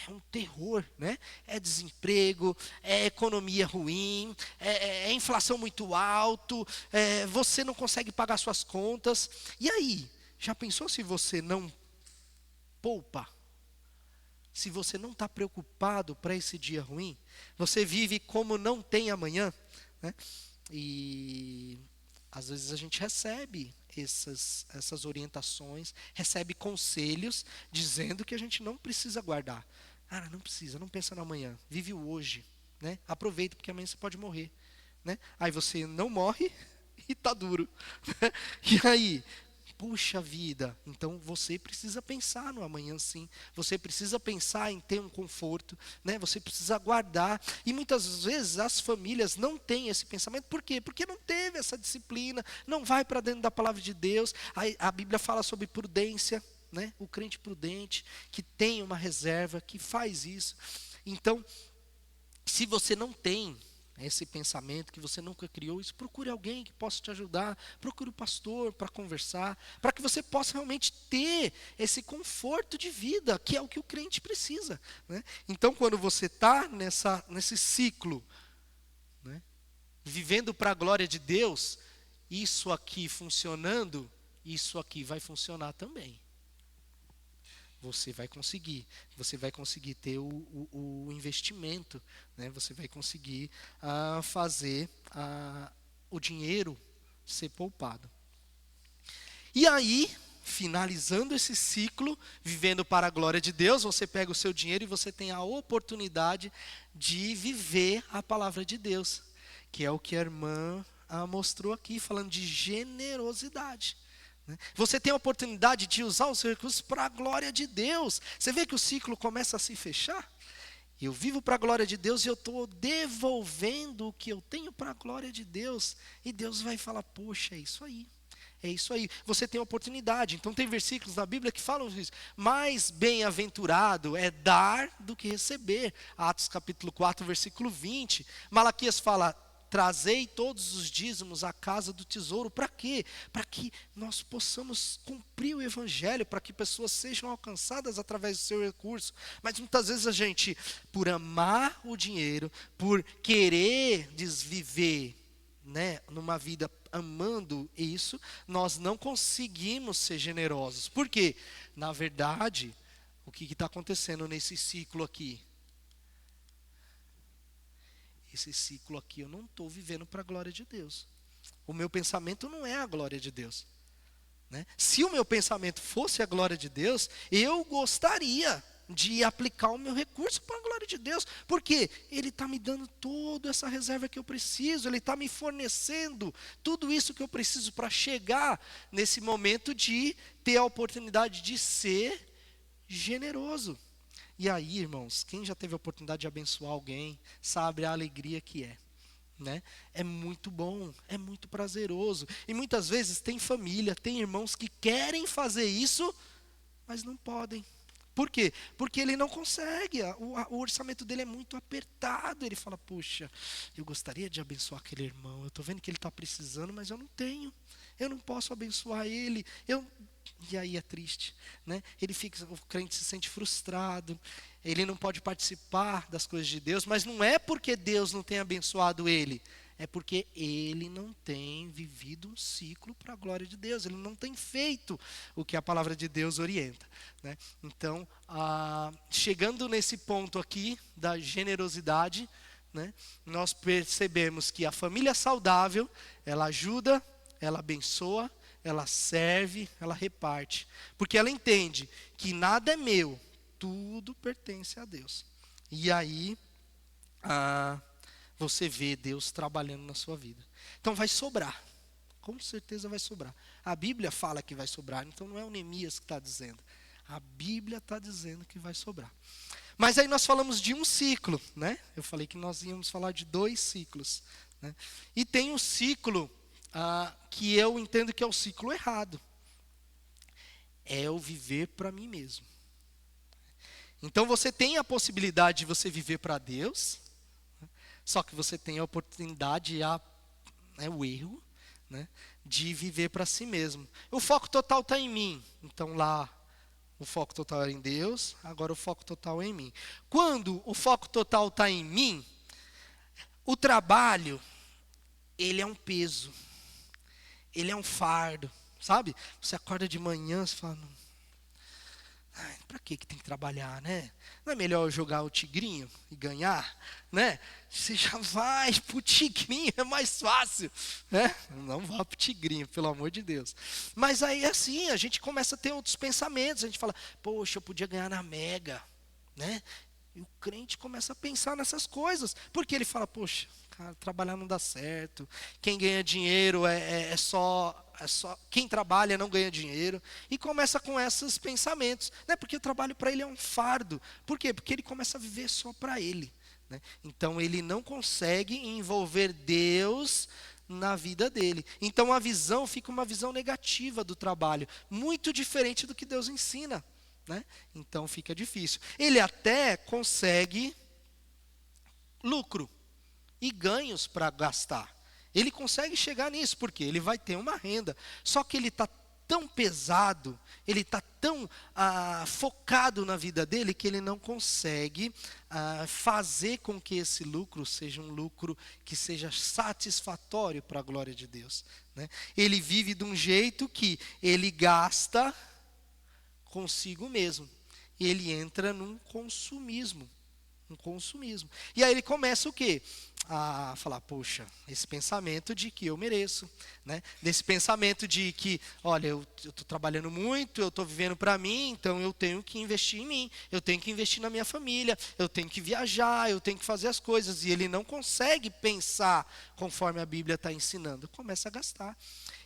é um terror, né? É desemprego, é economia ruim, é inflação muito alto, você não consegue pagar suas contas. E aí, já pensou se você não poupa? Se você não está preocupado para esse dia ruim? Você vive como não tem amanhã, né? E às vezes a gente recebe essas orientações, recebe conselhos dizendo que a gente não precisa guardar. Cara, não precisa, não pensa no amanhã, vive o hoje, né? Aproveita porque amanhã você pode morrer, né? Aí você não morre e tá duro, né? E aí, puxa vida, então você precisa pensar no amanhã sim, você precisa pensar em ter um conforto, né? Você precisa guardar, e muitas vezes as famílias não têm esse pensamento, por quê? Porque não teve essa disciplina, não vai para dentro da palavra de Deus. A Bíblia fala sobre prudência, né? O crente prudente, que tem uma reserva, que faz isso. Então, se você não tem esse pensamento, que você nunca criou isso, procure alguém que possa te ajudar, procure o pastor para conversar, para que você possa realmente ter esse conforto de vida, que é o que o crente precisa, né? Então, quando você está nesse ciclo, né, vivendo para a glória de Deus, isso aqui funcionando, isso aqui vai funcionar também. Você vai conseguir ter o investimento, né? Você vai conseguir fazer o dinheiro ser poupado. E aí, finalizando esse ciclo, vivendo para a glória de Deus, você pega o seu dinheiro e você tem a oportunidade de viver a palavra de Deus, que é o que a irmã mostrou aqui, falando de generosidade. Você tem a oportunidade de usar os recursos para a glória de Deus. Você vê que o ciclo começa a se fechar? Eu vivo para a glória de Deus e eu estou devolvendo o que eu tenho para a glória de Deus. E Deus vai falar, poxa, é isso aí. É isso aí. Você tem a oportunidade. Então tem versículos na Bíblia que falam isso. Mais bem-aventurado é dar do que receber. Atos capítulo 4, versículo 20. Malaquias fala, trazei todos os dízimos à casa do tesouro. Para quê? Para que nós possamos cumprir o evangelho, para que pessoas sejam alcançadas através do seu recurso. Mas muitas vezes a gente, por amar o dinheiro, por querer desviver, né, numa vida amando isso, nós não conseguimos ser generosos. Por quê? Na verdade, o que está acontecendo nesse ciclo aqui? Esse ciclo aqui eu não estou vivendo para a glória de Deus. O meu pensamento não é a glória de Deus, né? Se o meu pensamento fosse a glória de Deus, eu gostaria de aplicar o meu recurso para a glória de Deus. Porque Ele está me dando toda essa reserva que eu preciso, Ele está me fornecendo tudo isso que eu preciso para chegar nesse momento de ter a oportunidade de ser generoso. E aí, irmãos, quem já teve a oportunidade de abençoar alguém, sabe a alegria que é. Né? É muito bom, é muito prazeroso. E muitas vezes tem família, tem irmãos que querem fazer isso, mas não podem. Por quê? Porque ele não consegue, o orçamento dele é muito apertado. Ele fala, puxa, eu gostaria de abençoar aquele irmão, eu estou vendo que ele está precisando, mas eu não tenho, eu não posso abençoar ele. E aí é triste, né? O crente se sente frustrado, ele não pode participar das coisas de Deus, mas não é porque Deus não tem abençoado ele, é porque ele não tem vivido um ciclo para a glória de Deus, ele não tem feito o que a palavra de Deus orienta, né? Então, chegando nesse ponto aqui da generosidade, né, nós percebemos que a família saudável, ela ajuda, ela abençoa, ela serve, ela reparte, porque ela entende que nada é meu, tudo pertence a Deus. E aí, você vê Deus trabalhando na sua vida. Então vai sobrar, com certeza vai sobrar. A Bíblia fala que vai sobrar, então não é o Neemias que está dizendo. A Bíblia está dizendo que vai sobrar. Mas aí nós falamos de um ciclo, né? Eu falei que nós íamos falar de 2 ciclos, né? E tem um ciclo que eu entendo que é o ciclo errado. É o viver para mim mesmo. Então você tem a possibilidade de você viver para Deus, né? Só que você tem a oportunidade, o erro, né, de viver para si mesmo. O foco total está em mim. Então lá o foco total era em Deus, agora o foco total é em mim. Quando o foco total está em mim, o trabalho, ele é um peso. Ele é um fardo, sabe? Você acorda de manhã, você fala, para que tem que trabalhar, né? Não é melhor eu jogar o tigrinho e ganhar, né? Você já vai pro tigrinho, é mais fácil, né? Não vá pro tigrinho, pelo amor de Deus. Mas aí assim, a gente começa a ter outros pensamentos, a gente fala, poxa, eu podia ganhar na Mega, né? E o crente começa a pensar nessas coisas, porque ele fala, poxa, cara, trabalhar não dá certo, quem ganha dinheiro é só quem trabalha não ganha dinheiro, e começa com esses pensamentos, né? Porque o trabalho para ele é um fardo. Por quê? Porque ele começa a viver só para ele, né? Então ele não consegue envolver Deus na vida dele. Então a visão fica uma visão negativa do trabalho, muito diferente do que Deus ensina, né? Então fica difícil. Ele até consegue lucro e ganhos para gastar. Ele consegue chegar nisso, porque ele vai ter uma renda. Só que ele está tão pesado, ele está tão focado na vida dele, que ele não consegue fazer com que esse lucro seja um lucro que seja satisfatório para a glória de Deus, né? Ele vive de um jeito que ele gasta consigo mesmo. E ele entra num consumismo. E aí ele começa o quê? A falar, poxa, esse pensamento de que eu mereço, né? Desse pensamento de que, olha, eu estou trabalhando muito, eu estou vivendo para mim, então eu tenho que investir em mim, eu tenho que investir na minha família, eu tenho que viajar, eu tenho que fazer as coisas. E ele não consegue pensar conforme a Bíblia está ensinando, começa a gastar.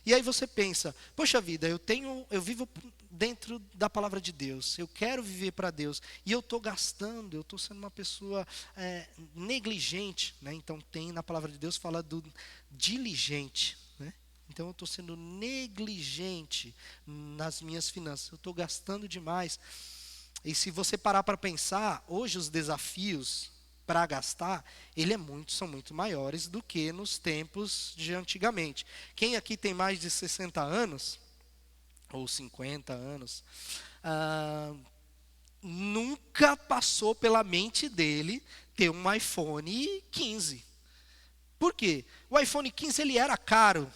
E aí você pensa, poxa vida, eu vivo dentro da palavra de Deus, eu quero viver para Deus, e eu estou gastando, eu estou sendo uma pessoa negligente, né? Então tem na palavra de Deus, fala do diligente, né? Então eu estou sendo negligente nas minhas finanças, eu estou gastando demais. E se você parar para pensar, hoje os desafios para gastar, são muito maiores do que nos tempos de antigamente. Quem aqui tem mais de 60 anos, ou 50 anos, nunca passou pela mente dele ter um iPhone 15. Por quê? O iPhone 15 ele era caro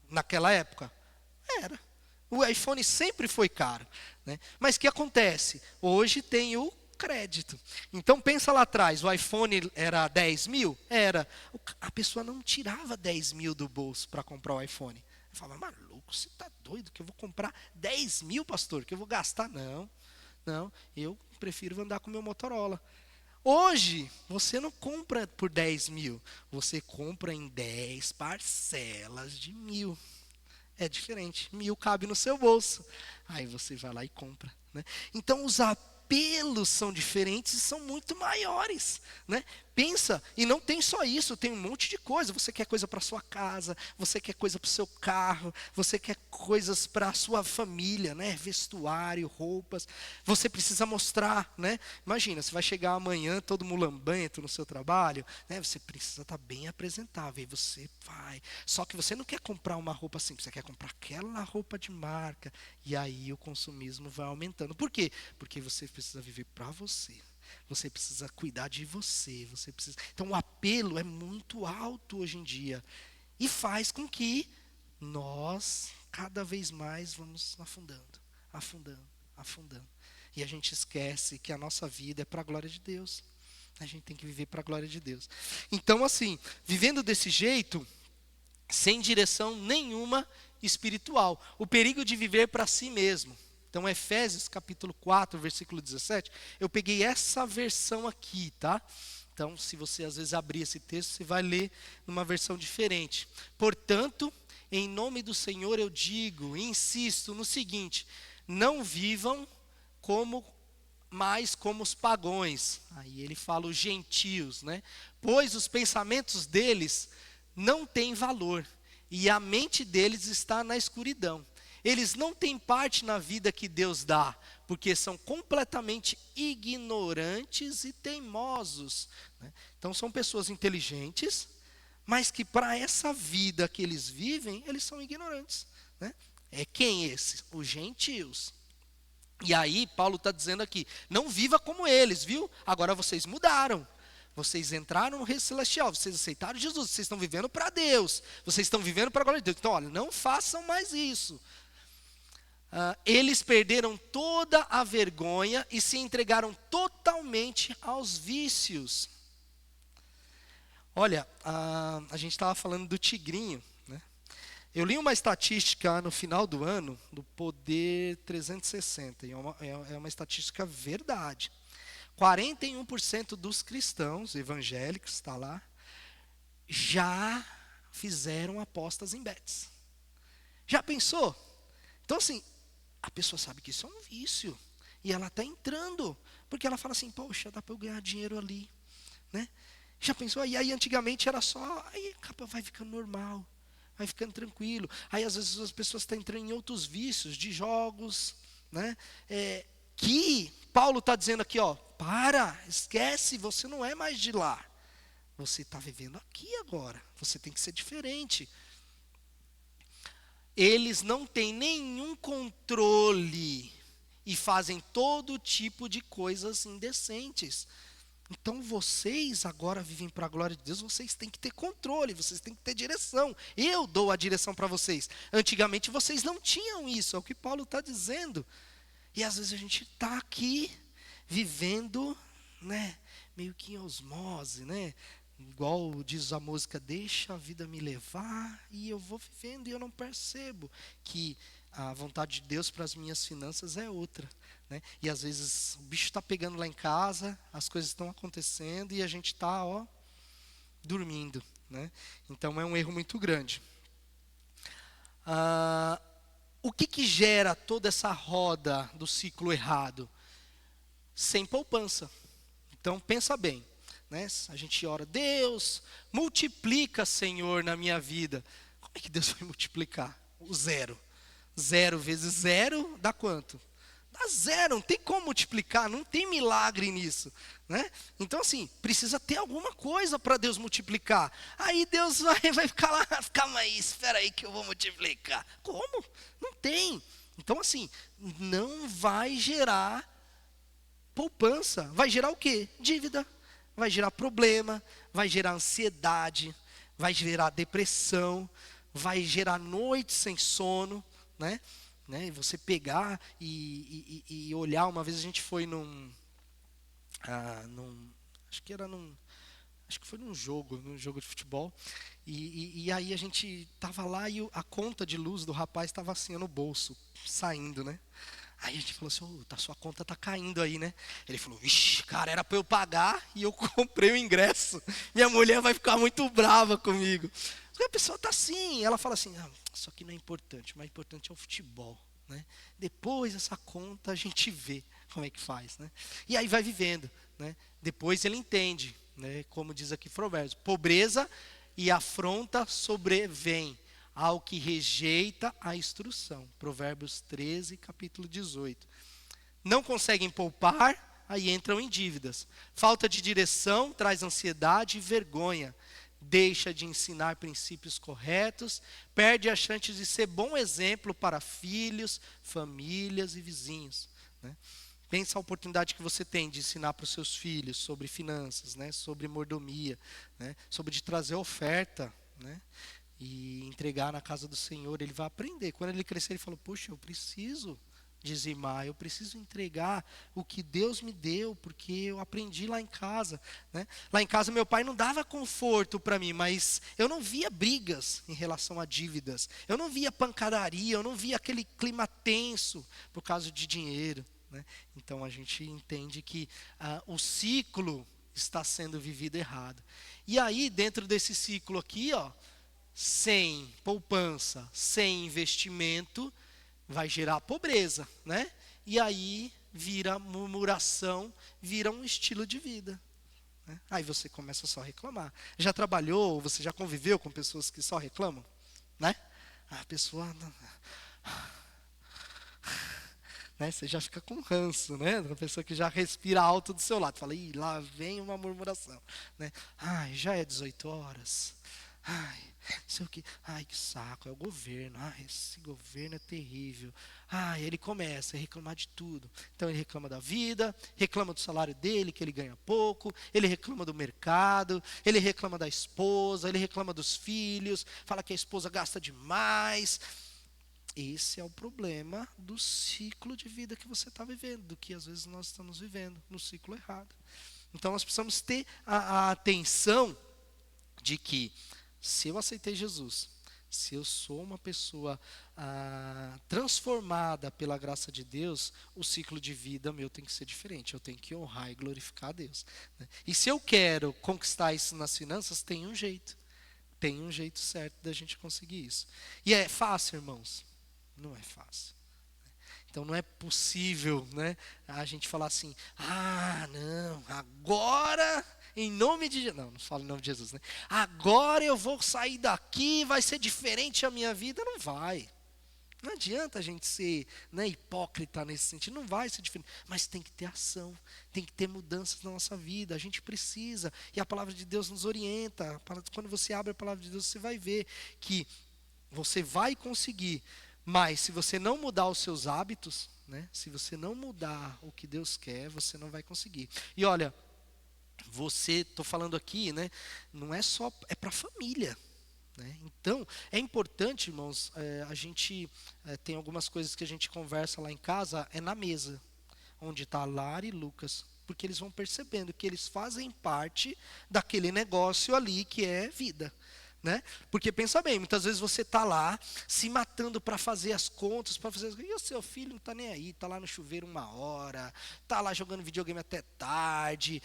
naquela época? Era. O iPhone sempre foi caro, né? Mas o que acontece? Hoje tem o crédito. Então pensa lá atrás, o iPhone era 10 mil? Era. A pessoa não tirava 10 mil do bolso para comprar o iPhone. Eu falava, maluco, você está doido que eu vou comprar 10 mil, pastor? Que eu vou gastar? Não. Não, eu prefiro andar com o meu Motorola. Hoje, você não compra por 10 mil, você compra em 10 parcelas de 1.000. É diferente, 1.000 cabe no seu bolso. Aí você vai lá e compra, né? Então os apelos são diferentes e são muito maiores, né? Pensa, e não tem só isso, tem um monte de coisa. Você quer coisa para sua casa, você quer coisa para o seu carro, você quer coisas para a sua família, né? Vestuário, roupas. Você precisa mostrar, né? Imagina, você vai chegar amanhã todo mulambento no seu trabalho, né? Você precisa estar bem apresentável, e você vai. Só que você não quer comprar uma roupa simples, você quer comprar aquela roupa de marca, e aí o consumismo vai aumentando. Por quê? Porque você precisa viver para você. Você precisa cuidar de você, você precisa. Então o apelo é muito alto hoje em dia e faz com que nós cada vez mais vamos afundando, afundando, afundando. E a gente esquece que a nossa vida é para a glória de Deus. A gente tem que viver para a glória de Deus. Então assim, vivendo desse jeito, sem direção nenhuma espiritual, o perigo de viver para si mesmo. Então, Efésios capítulo 4, versículo 17, eu peguei essa versão aqui, tá? Então, se você às vezes abrir esse texto, você vai ler numa versão diferente. Portanto, em nome do Senhor eu digo e insisto no seguinte: não vivam mais como os pagões. Aí ele fala os gentios, né? Pois os pensamentos deles não têm valor e a mente deles está na escuridão. Eles não têm parte na vida que Deus dá, porque são completamente ignorantes e teimosos, né? Então são pessoas inteligentes, mas que para essa vida que eles vivem, eles são ignorantes, né? É quem esses? Os gentios. E aí Paulo está dizendo aqui, não viva como eles, viu? Agora vocês mudaram. Vocês entraram no reino celestial, vocês aceitaram Jesus, vocês estão vivendo para Deus, vocês estão vivendo para a glória de Deus. Então, olha, não façam mais isso. Eles perderam toda a vergonha e se entregaram totalmente aos vícios. Olha, a gente estava falando do tigrinho, né? Eu li uma estatística no final do ano, do Poder 360, e é uma estatística verdade. 41% dos cristãos evangélicos, está lá, já fizeram apostas em bets. Já pensou? Então assim, a pessoa sabe que isso é um vício. E ela está entrando. Porque ela fala assim, poxa, dá para eu ganhar dinheiro ali, né? Já pensou? E aí antigamente era só, aí vai ficando normal, vai ficando tranquilo. Aí às vezes as pessoas estão entrando em outros vícios, de jogos, né? Que Paulo está dizendo aqui, ó, esquece, você não é mais de lá. Você está vivendo aqui agora. Você tem que ser diferente. Eles não têm nenhum controle e fazem todo tipo de coisas indecentes. Então vocês agora vivem para a glória de Deus, vocês têm que ter controle, vocês têm que ter direção. Eu dou a direção para vocês. Antigamente vocês não tinham isso, é o que Paulo está dizendo. E às vezes a gente está aqui vivendo, né, meio que em osmose, né? Igual diz a música, deixa a vida me levar, e eu vou vivendo e eu não percebo que a vontade de Deus para as minhas finanças é outra, né? E às vezes o bicho está pegando lá em casa, as coisas estão acontecendo e a gente está, dormindo, né? Então é um erro muito grande. O que gera toda essa roda do ciclo errado? Sem poupança. Então pensa bem, né? A gente ora, Deus, multiplica, Senhor, na minha vida. Como é que Deus vai multiplicar? O zero. 0 vezes 0 dá quanto? Dá 0, não tem como multiplicar, não tem milagre nisso, né? Então assim, precisa ter alguma coisa para Deus multiplicar. Aí Deus vai ficar lá, calma aí, espera aí que eu vou multiplicar. Como? Não tem. Então assim, não vai gerar poupança. Vai gerar o quê? Dívida. Vai gerar problema, vai gerar ansiedade, vai gerar depressão, vai gerar noites sem sono, né? E você pegar e olhar, uma vez a gente foi acho que foi num jogo de futebol, e aí a gente estava lá e a conta de luz do rapaz estava assim no bolso, saindo, né? Aí a gente falou assim, sua conta tá caindo aí, né? Ele falou, ixi, cara, era para eu pagar e eu comprei o ingresso. Minha mulher vai ficar muito brava comigo. Porque a pessoa tá assim, ela fala assim, isso aqui não é importante, o mais importante é o futebol, né? Depois essa conta a gente vê como é que faz, né? E aí vai vivendo, né? Depois ele entende, né? Como diz aqui Provérbios, pobreza e afronta sobrevém ao que rejeita a instrução. Provérbios 13, capítulo 18. Não conseguem poupar, aí entram em dívidas. Falta de direção traz ansiedade e vergonha. Deixa de ensinar princípios corretos, perde a chance de ser bom exemplo para filhos, famílias e vizinhos, né? Pensa a oportunidade que você tem de ensinar para os seus filhos sobre finanças, né? Sobre mordomia, né? Sobre de trazer oferta, né? E entregar na casa do Senhor, ele vai aprender. Quando ele crescer, ele falou, poxa, eu preciso dizimar, eu preciso entregar o que Deus me deu, porque eu aprendi lá em casa, né? Lá em casa meu pai não dava conforto para mim, mas eu não via brigas em relação a dívidas, eu não via pancadaria, eu não via aquele clima tenso por causa de dinheiro, né? Então a gente entende que o ciclo está sendo vivido errado. E aí dentro desse ciclo aqui, sem poupança, sem investimento, vai gerar pobreza, né? E aí vira murmuração, vira um estilo de vida, né? Aí você começa só a reclamar. Já trabalhou, você já conviveu com pessoas que só reclamam, né? A pessoa, né? Você já fica com ranço, né? Uma pessoa que já respira alto do seu lado, fala, ih, lá vem uma murmuração, né? Ai, já é 18 horas. Ai, sei o que. Ai, que saco, é o governo. Ai, esse governo é terrível. Ai, ele começa a reclamar de tudo. Então ele reclama da vida, reclama do salário dele, que ele ganha pouco, ele reclama do mercado, ele reclama da esposa, ele reclama dos filhos, fala que a esposa gasta demais. Esse é o problema do ciclo de vida que você está vivendo, do que às vezes nós estamos vivendo, no ciclo errado. Então nós precisamos ter a atenção de que se eu aceitei Jesus, se eu sou uma pessoa transformada pela graça de Deus, o ciclo de vida meu tem que ser diferente. Eu tenho que honrar e glorificar a Deus, né? E se eu quero conquistar isso nas finanças, tem um jeito. Tem um jeito certo da gente conseguir isso. E é fácil, irmãos? Não é fácil. Então não é possível, né, a gente falar assim, não, agora, em nome de Jesus, não falo em nome de Jesus, né? Agora eu vou sair daqui, vai ser diferente a minha vida. Não vai. Não adianta a gente ser, né, hipócrita nesse sentido, não vai ser diferente. Mas tem que ter ação, tem que ter mudanças na nossa vida, a gente precisa. E a palavra de Deus nos orienta. Quando você abre a palavra de Deus, você vai ver que você vai conseguir. Mas se você não mudar os seus hábitos, né, se você não mudar o que Deus quer, você não vai conseguir. E olha, estou falando aqui, né, não é só, é para a família, né? Então, é importante, irmãos, a gente tem algumas coisas que a gente conversa lá em casa, é na mesa, onde está Lara e Lucas, porque eles vão percebendo que eles fazem parte daquele negócio ali que é vida, né? Porque pensa bem, muitas vezes você está lá se matando para fazer as contas, para fazer, e o seu filho não está nem aí, está lá no chuveiro 1 hora, está lá jogando videogame até tarde,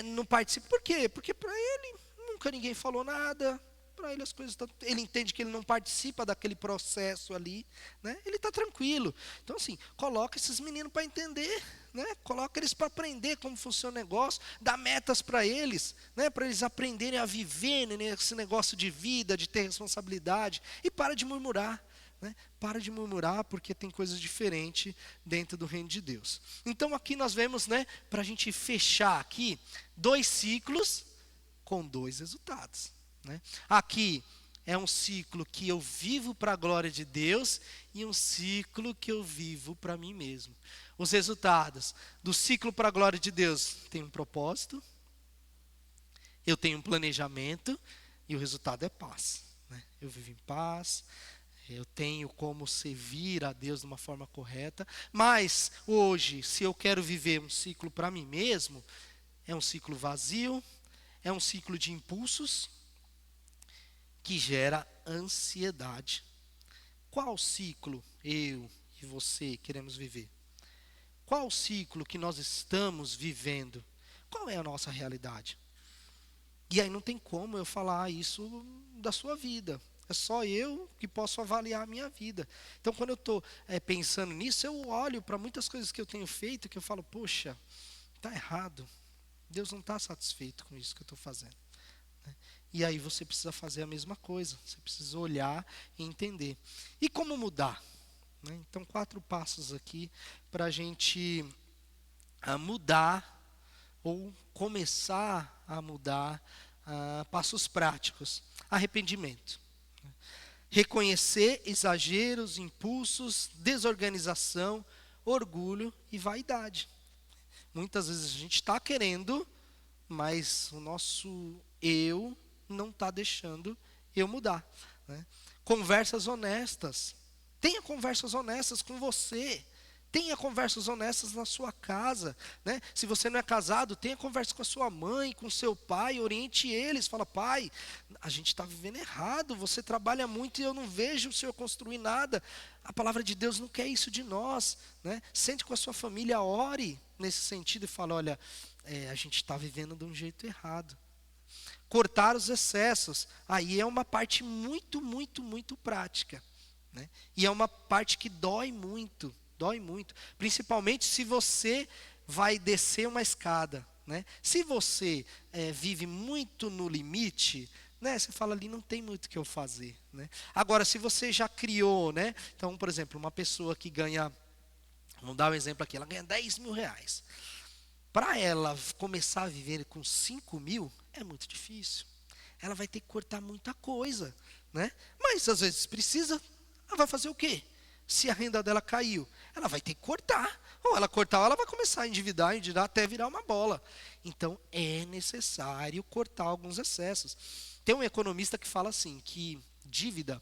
não participa. Por quê? Porque para ele nunca ninguém falou nada. Para ele as coisas estão, ele entende que ele não participa daquele processo ali, né? Ele está tranquilo. Então assim, coloca esses meninos para entender, né? Coloca eles para aprender como funciona o negócio, dá metas para eles, né? Para eles aprenderem a viver nesse negócio de vida, de ter responsabilidade, e para de murmurar, né? Para de murmurar, porque tem coisas diferentes dentro do reino de Deus. Então aqui nós vemos, né, para a gente fechar aqui, 2 ciclos com 2 resultados, né? Aqui é um ciclo que eu vivo para a glória de Deus e um ciclo que eu vivo para mim mesmo. Os resultados do ciclo para a glória de Deus tem um propósito, eu tenho um planejamento e o resultado é paz, né? Eu vivo em paz, eu tenho como servir a Deus de uma forma correta, mas hoje, se eu quero viver um ciclo para mim mesmo, é um ciclo vazio, é um ciclo de impulsos, que gera ansiedade. Qual ciclo eu e você queremos viver? Qual o ciclo que nós estamos vivendo? Qual é a nossa realidade? E aí não tem como eu falar isso da sua vida. É só eu que posso avaliar a minha vida. Então, quando eu estou pensando nisso, eu olho para muitas coisas que eu tenho feito, que eu falo, poxa, está errado. Deus não está satisfeito com isso que eu estou fazendo. E aí você precisa fazer a mesma coisa. Você precisa olhar e entender. E como mudar? Então, 4 passos aqui para a gente mudar ou começar a mudar, passos práticos. Arrependimento. Reconhecer exageros, impulsos, desorganização, orgulho e vaidade. Muitas vezes a gente está querendo, mas o nosso eu não está deixando eu mudar. Conversas honestas. Tenha conversas honestas com você. Tenha conversas honestas na sua casa. Se você não é casado, tenha conversa com a sua mãe, com seu pai, oriente eles. Fala, pai, a gente está vivendo errado, você trabalha muito e eu não vejo o senhor construir nada. A palavra de Deus não quer isso de nós. Sente com a sua família, ore nesse sentido e fala, olha, a gente está vivendo de um jeito errado. Cortar os excessos, aí é uma parte muito, muito, muito prática. E é uma parte que dói muito, principalmente se você vai descer uma escada. Se você vive muito no limite, você fala ali, não tem muito o que eu fazer. Agora, se você já criou, então, por exemplo, uma pessoa que ganha, vamos dar um exemplo aqui, ela ganha 10 mil reais. Para ela começar a viver com 5 mil, é muito difícil. Ela vai ter que cortar muita coisa. Mas, às vezes, precisa. Ela vai fazer o quê? Se a renda dela caiu, ela vai ter que cortar. Ou ela cortar, ou ela vai começar a endividar até virar uma bola. Então, é necessário cortar alguns excessos. Tem um economista que fala assim, que dívida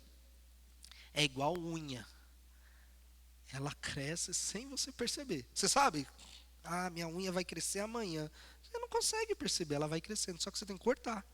é igual unha. Ela cresce sem você perceber. Você sabe? Minha unha vai crescer amanhã. Você não consegue perceber, ela vai crescendo, só que você tem que cortar.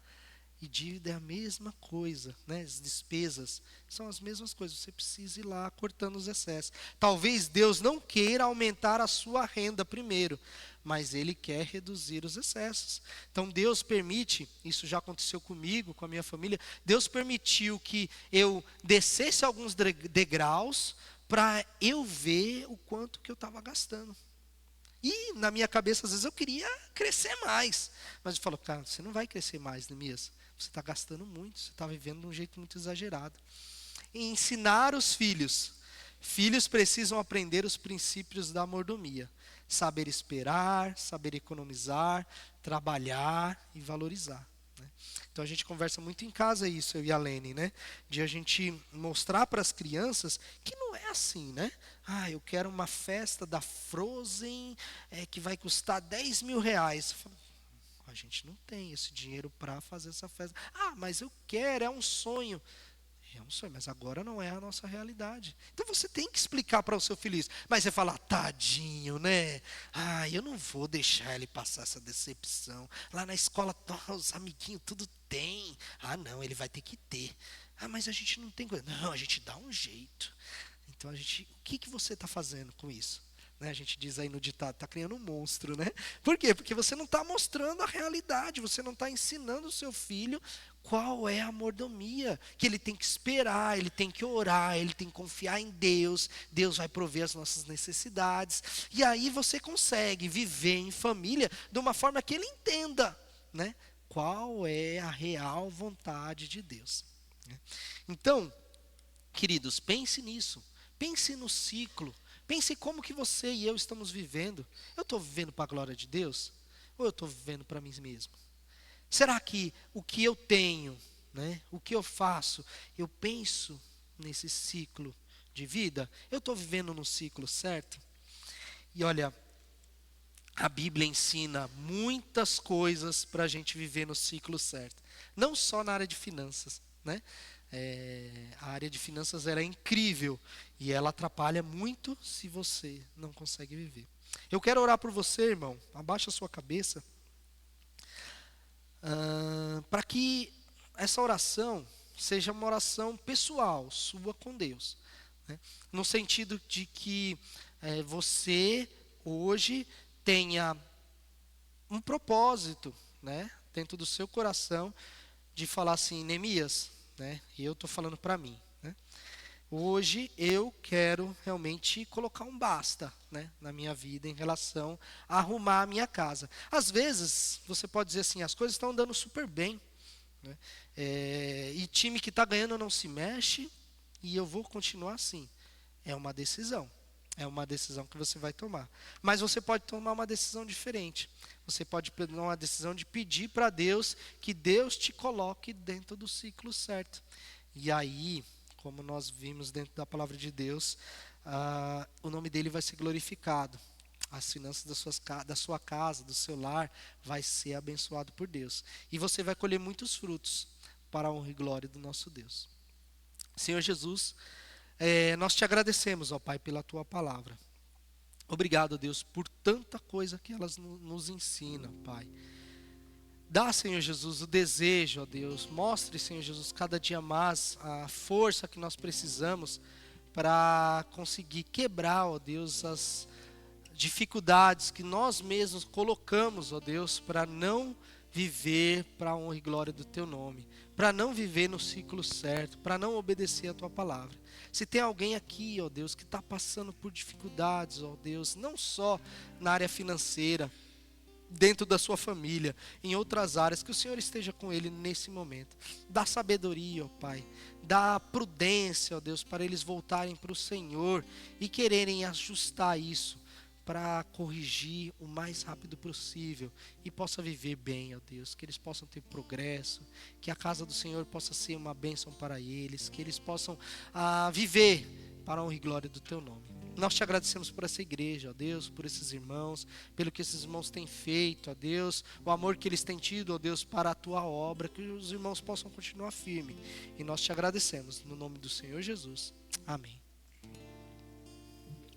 E dívida é a mesma coisa, as despesas são as mesmas coisas, você precisa ir lá cortando os excessos. Talvez Deus não queira aumentar a sua renda primeiro, mas Ele quer reduzir os excessos. Então Deus permite, isso já aconteceu comigo, com a minha família, Deus permitiu que eu descesse alguns degraus para eu ver o quanto que eu estava gastando. E na minha cabeça, às vezes, eu queria crescer mais. Mas eu falo, cara, você não vai crescer mais, Neemias. Você está gastando muito, você está vivendo de um jeito muito exagerado. E ensinar os filhos. Filhos precisam aprender os princípios da mordomia. Saber esperar, saber economizar, trabalhar e valorizar. Então a gente conversa muito em casa isso, eu e a Lene, de a gente mostrar para as crianças que não é assim, eu quero uma festa da Frozen que vai custar 10 mil reais. A gente não tem esse dinheiro para fazer essa festa. Mas eu quero, é um sonho. É um sonho, mas agora não é a nossa realidade. Então você tem que explicar para o seu filho isso. Mas você fala, tadinho, eu não vou deixar ele passar essa decepção. Lá na escola, os amiguinhos tudo tem. Não, ele vai ter que ter. Mas a gente não tem coisa. Não, a gente dá um jeito. Então o que você está fazendo com isso? A gente diz aí no ditado, está criando um monstro, Por quê? Porque você não está mostrando a realidade, você não está ensinando o seu filho qual é a mordomia, que ele tem que esperar, ele tem que orar, ele tem que confiar em Deus, Deus vai prover as nossas necessidades, e aí você consegue viver em família de uma forma que ele entenda, qual é a real vontade de Deus. Então, queridos, pense nisso, pense no ciclo, pense como que você e eu estamos vivendo. Eu estou vivendo para a glória de Deus? Ou eu estou vivendo para mim mesmo? Será que o que eu tenho, o que eu faço, eu penso nesse ciclo de vida? Eu estou vivendo no ciclo certo? E olha, a Bíblia ensina muitas coisas para a gente viver no ciclo certo. Não só na área de finanças, a área de finanças ela é incrível e ela atrapalha muito se você não consegue viver. Eu quero orar por você, irmão. Abaixa a sua cabeça. Para que essa oração seja uma oração pessoal, sua com Deus. No sentido de que você hoje tenha um propósito, né, dentro do seu coração, de falar assim, Neemias, né, e eu estou falando para mim, né, hoje eu quero realmente colocar um basta, né, na minha vida em relação a arrumar a minha casa. Às vezes, você pode dizer assim, as coisas estão andando super bem, né, e time que está ganhando não se mexe, e eu vou continuar assim. É uma decisão. É uma decisão que você vai tomar. Mas você pode tomar uma decisão diferente. Você pode tomar uma decisão de pedir para Deus que Deus te coloque dentro do ciclo certo. E aí, como nós vimos dentro da palavra de Deus, o nome dele vai ser glorificado. As finanças da sua casa, do seu lar, vai ser abençoado por Deus. E você vai colher muitos frutos para a honra e glória do nosso Deus. Senhor Jesus, nós te agradecemos, ó Pai, pela tua palavra. Obrigado, Deus, por tanta coisa que elas nos ensinam, Pai. Dá, Senhor Jesus, o desejo, ó Deus. Mostre, Senhor Jesus, cada dia mais a força que nós precisamos para conseguir quebrar, ó Deus, as dificuldades que nós mesmos colocamos, ó Deus, para não viver para a honra e glória do teu nome, para não viver no ciclo certo, para não obedecer a tua palavra. Se tem alguém aqui, ó Deus, que está passando por dificuldades, ó Deus, não só na área financeira, dentro da sua família, em outras áreas, que o Senhor esteja com ele nesse momento. Dá sabedoria, ó Pai, dá prudência, ó Deus, para eles voltarem para o Senhor e quererem ajustar isso, para corrigir o mais rápido possível e possa viver bem, ó Deus, que eles possam ter progresso, que a casa do Senhor possa ser uma bênção para eles, que eles possam viver para a honra e glória do teu nome. Nós te agradecemos por essa igreja, ó Deus, por esses irmãos, pelo que esses irmãos têm feito, ó Deus, o amor que eles têm tido, ó Deus, para a tua obra, que os irmãos possam continuar firmes. E nós te agradecemos, no nome do Senhor Jesus. Amém.